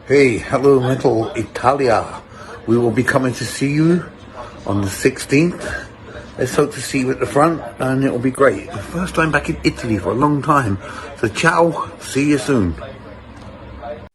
Hey, hello, Metal Italia. We will be coming to see you on the 16th. Let's hope to see you at the front, and it will be great. The first time back in Italy for a long time. So ciao, see you soon.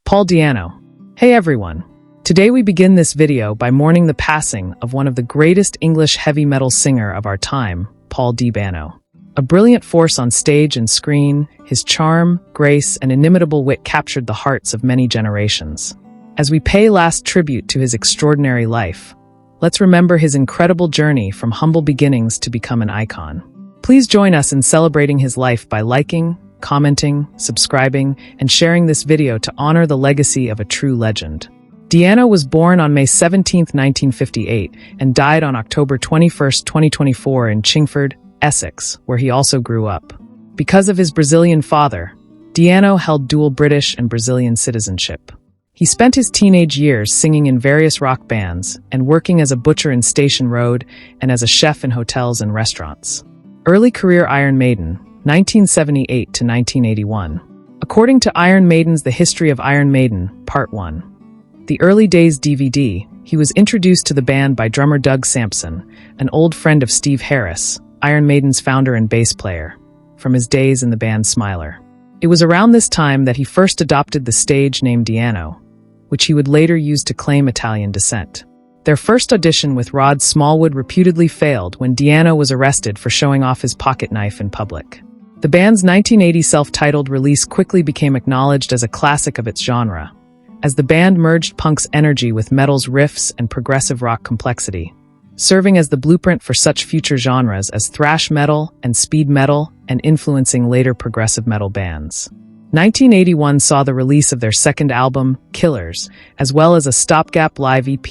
Paul Di'Anno. Hey everyone. Today we begin this video by mourning the passing of one of the greatest English heavy metal singer of our time, Paul Di'Anno. A brilliant force on stage and screen, his charm, grace, and inimitable wit captured the hearts of many generations. As we pay last tribute to his extraordinary life, let's remember his incredible journey from humble beginnings to become an icon. Please join us in celebrating his life by liking, commenting, subscribing, and sharing this video to honor the legacy of a true legend. Di'Anno was born on May 17, 1958, and died on October 21, 2024 in Chingford, Essex, where he also grew up. Because of his Brazilian father, Di'Anno held dual British and Brazilian citizenship. He spent his teenage years singing in various rock bands and working as a butcher in Station Road and as a chef in hotels and restaurants. Early career Iron Maiden, 1978 to 1981. According to Iron Maiden's The History of Iron Maiden, Part 1. The Early Days DVD, he was introduced to the band by drummer Doug Sampson, an old friend of Steve Harris, Iron Maiden's founder and bass player, from his days in the band Smiler. It was around this time that he first adopted the stage name Di'Anno, which he would later use to claim Italian descent. Their first audition with Rod Smallwood reputedly failed when Di'Anno was arrested for showing off his pocket knife in public. The band's 1980 self-titled release quickly became acknowledged as a classic of its genre, as the band merged punk's energy with metal's riffs and progressive rock complexity, serving as the blueprint for such future genres as thrash metal and speed metal and influencing later progressive metal bands. 1981 saw the release of their second album, Killers, as well as a stopgap live EP,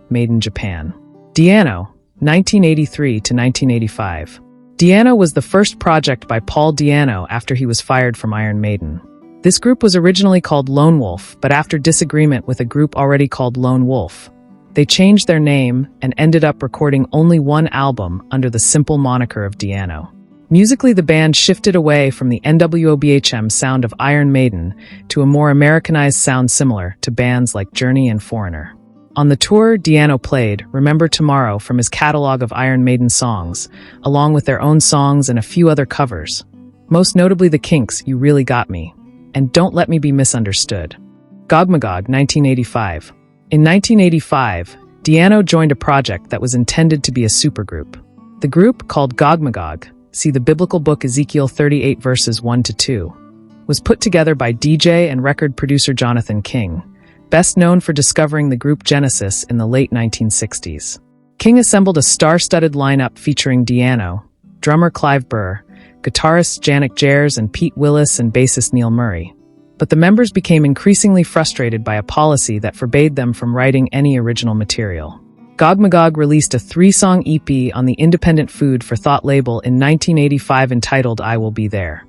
Maiden Japan. Di'Anno, 1983 to 1985. Di'Anno was the first project by Paul Di'Anno after he was fired from Iron Maiden. This group was originally called Lone Wolf, but after disagreement with a group already called Lone Wolf, they changed their name and ended up recording only one album under the simple moniker of Di'Anno. Musically, the band shifted away from the NWOBHM sound of Iron Maiden to a more Americanized sound similar to bands like Journey and Foreigner. On the tour, Di'Anno played Remember Tomorrow from his catalog of Iron Maiden songs, along with their own songs and a few other covers, most notably The Kinks' You Really Got Me, and Don't Let Me Be Misunderstood. Gogmagog, 1985. In 1985, Di'Anno joined a project that was intended to be a supergroup. The group, called Gogmagog, see the biblical book Ezekiel 38 verses 1-2, was put together by DJ and record producer Jonathan King, best known for discovering the group Genesis in the late 1960s. King assembled a star-studded lineup featuring Di'Anno, drummer Clive Burr, guitarists Janek Jers and Pete Willis, and bassist Neil Murray. But the members became increasingly frustrated by a policy that forbade them from writing any original material. Gogmagog released a 3-song EP on the independent Food for Thought label in 1985 entitled I Will Be There,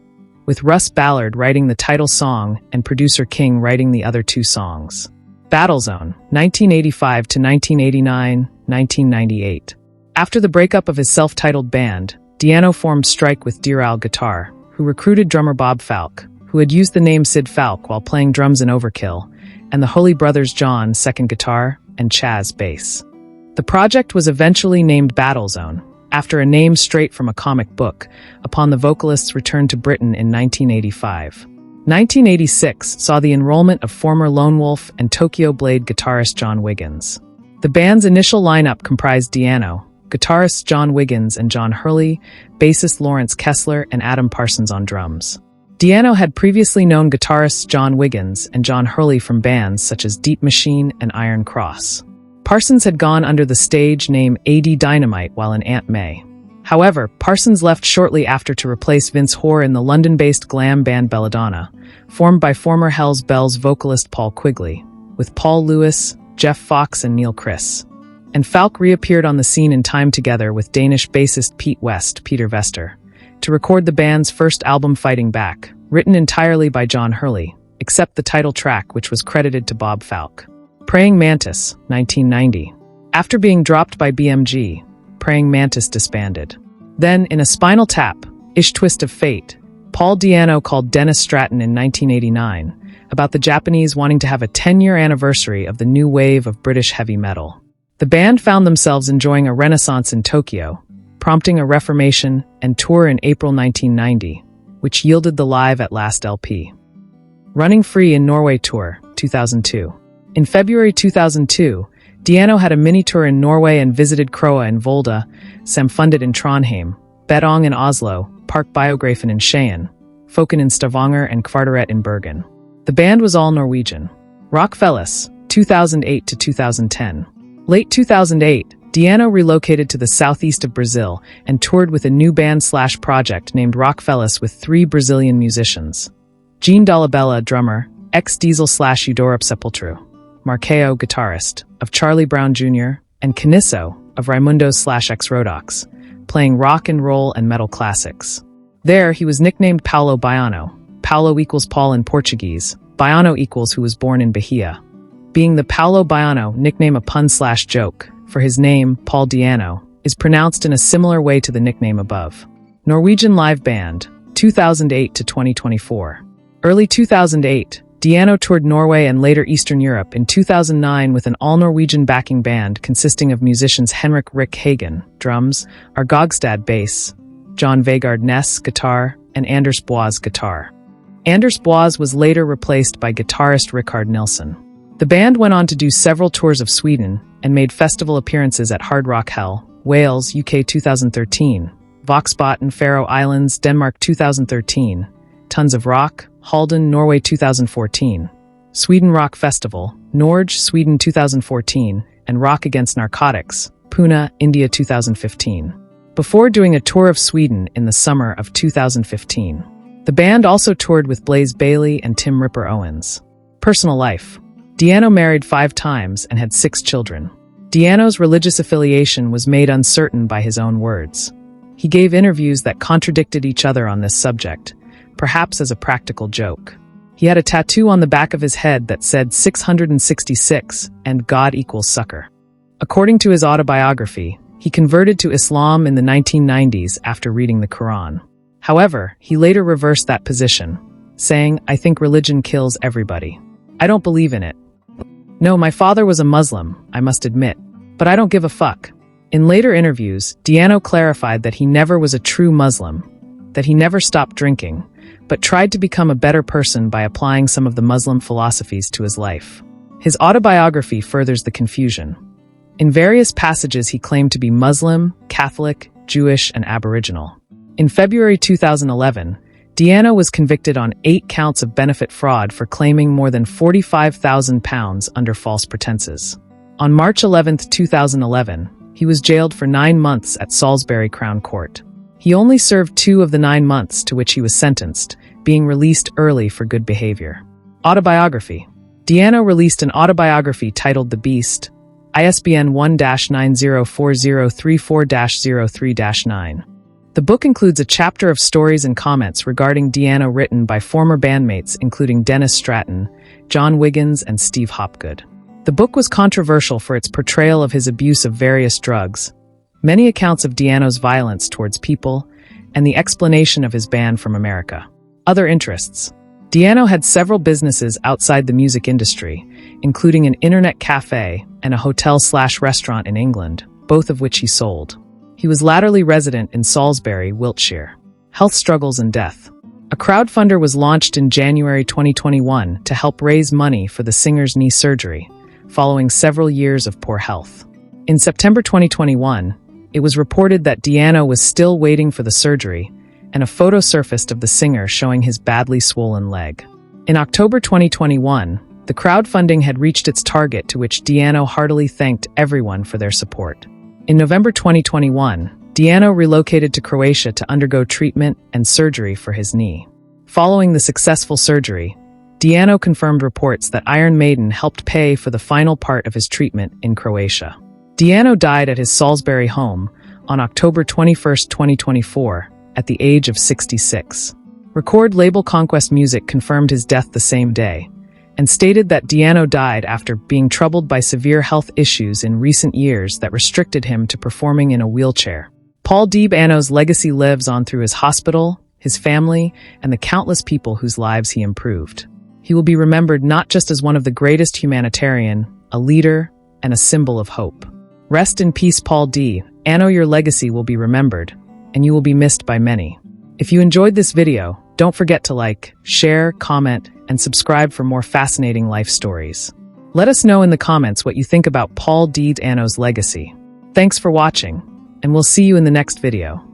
with Russ Ballard writing the title song and producer King writing the other 2 songs. Battlezone, 1985 to 1989, 1998. After the breakup of his self-titled band, Di'Anno formed Strike with Dear Al Guitar, who recruited drummer Bob Falk, who had used the name Sid Falk while playing drums in Overkill, and the Holy Brothers John, second guitar, and Chaz, bass. The project was eventually named Battlezone, after a name straight from a comic book, upon the vocalist's return to Britain in 1985. 1986 saw the enrollment of former Lone Wolf and Tokyo Blade guitarist John Wiggins. The band's initial lineup comprised Di'Anno, guitarists John Wiggins and John Hurley, bassist Lawrence Kessler, and Adam Parsons on drums. Di'Anno had previously known guitarists John Wiggins and John Hurley from bands such as Deep Machine and Iron Cross. Parsons had gone under the stage name A.D. Dynamite while in Aunt May. However, Parsons left shortly after to replace Vince Hoare in the London-based glam band Belladonna, formed by former Hell's Bells vocalist Paul Quigley, with Paul Lewis, Jeff Fox, and Neil Chris. And Falk reappeared on the scene in time together with Danish bassist Peter Vester, to record the band's first album Fighting Back, written entirely by John Hurley, except the title track, which was credited to Bob Falk. Praying Mantis, 1990. After being dropped by BMG, Praying Mantis disbanded. Then, in a Spinal Tap, Ish Twist of Fate, Paul Di'Anno called Dennis Stratton in 1989, about the Japanese wanting to have a 10-year anniversary of the new wave of British heavy metal. The band found themselves enjoying a renaissance in Tokyo, prompting a reformation and tour in April 1990, which yielded the Live at Last LP. Running Free in Norway Tour, 2002. In February 2002, Diano had a mini-tour in Norway and visited Kroa in Volda, Samfundet in Trondheim, Bedong in Oslo, Park Biografen in Skien, Folken in Stavanger and Kvarteret in Bergen. The band was all Norwegian. Rockfellas, 2008 to 2010. Late 2008, Diano relocated to the southeast of Brazil and toured with a new band/project named Rockfellas with 3 Brazilian musicians. Gene Dolabella, drummer, ex-Diesel/Eudorop Sepultura, Marqueo, guitarist, of Charlie Brown Jr., and Canisso, of Raimundos/ex-Rodox, playing rock and roll and metal classics. There, he was nicknamed Paulo Baiano. Paulo equals Paul in Portuguese, Baiano equals who was born in Bahia. Being the Paulo Baiano nickname a pun/joke, for his name, Paul Diano, is pronounced in a similar way to the nickname above. Norwegian Live Band, 2008 to 2024. Early 2008, Diano toured Norway and later Eastern Europe in 2009 with an all-Norwegian backing band consisting of musicians Henrik Rick Hagen, drums, Argogstad bass, John Vegard Ness, guitar, and Anders Boas, guitar. Anders Boas was later replaced by guitarist Rickard Nilsson. The band went on to do several tours of Sweden and made festival appearances at Hard Rock Hell, Wales, UK 2013, Voxbot and Faroe Islands, Denmark 2013, Tons of Rock, Halden, Norway 2014, Sweden Rock Festival, Norge, Sweden 2014, and Rock Against Narcotics, Pune, India 2015. Before doing a tour of Sweden in the summer of 2015. The band also toured with Blaze Bayley and Tim Ripper Owens. Personal life. Diano married 5 times and had 6 children. Diano's religious affiliation was made uncertain by his own words. He gave interviews that contradicted each other on this subject, perhaps as a practical joke. He had a tattoo on the back of his head that said 666 and God equals sucker. According to his autobiography, he converted to Islam in the 1990s after reading the Quran. However, he later reversed that position, saying, "I think religion kills everybody. I don't believe in it. No, my father was a Muslim, I must admit, but I don't give a fuck." In later interviews, Diano clarified that he never was a true Muslim, that he never stopped drinking, but tried to become a better person by applying some of the Muslim philosophies to his life. His autobiography furthers the confusion. In various passages he claimed to be Muslim, Catholic, Jewish, and Aboriginal. In February 2011, Diano was convicted on 8 counts of benefit fraud for claiming more than £45,000 under false pretenses. On March 11, 2011, he was jailed for 9 months at Salisbury Crown Court. He only served 2 of the 9 months to which he was sentenced, being released early for good behavior. Autobiography. Diano released an autobiography titled The Beast, ISBN 1-904034-03-9. The book includes a chapter of stories and comments regarding Diano written by former bandmates including Dennis Stratton, John Wiggins, and Steve Hopgood. The book was controversial for its portrayal of his abuse of various drugs, many accounts of Diano's violence towards people, and the explanation of his ban from America. Other interests. Diano had several businesses outside the music industry, including an internet cafe and a hotel/restaurant in England, both of which he sold. He was latterly resident in Salisbury, Wiltshire. Health struggles and death. A crowdfunder was launched in January 2021 to help raise money for the singer's knee surgery, following several years of poor health. In September 2021, it was reported that Diano was still waiting for the surgery, and a photo surfaced of the singer showing his badly swollen leg. In October 2021, the crowdfunding had reached its target, to which Diano heartily thanked everyone for their support. In November 2021, Diano relocated to Croatia to undergo treatment and surgery for his knee. Following the successful surgery, Diano confirmed reports that Iron Maiden helped pay for the final part of his treatment in Croatia. Diano died at his Salisbury home on October 21, 2024, at the age of 66. Record label Conquest Music confirmed his death the same day, and stated that Diano died after being troubled by severe health issues in recent years that restricted him to performing in a wheelchair. Paul Di'Ano's legacy lives on through his hospital, his family, and the countless people whose lives he improved. He will be remembered not just as one of the greatest humanitarian, a leader, and a symbol of hope. Rest in peace, Paul D. Anno, your legacy will be remembered, and you will be missed by many. If you enjoyed this video, don't forget to like, share, comment, and subscribe for more fascinating life stories. Let us know in the comments what you think about Paul D. Anno's legacy. Thanks for watching, and we'll see you in the next video.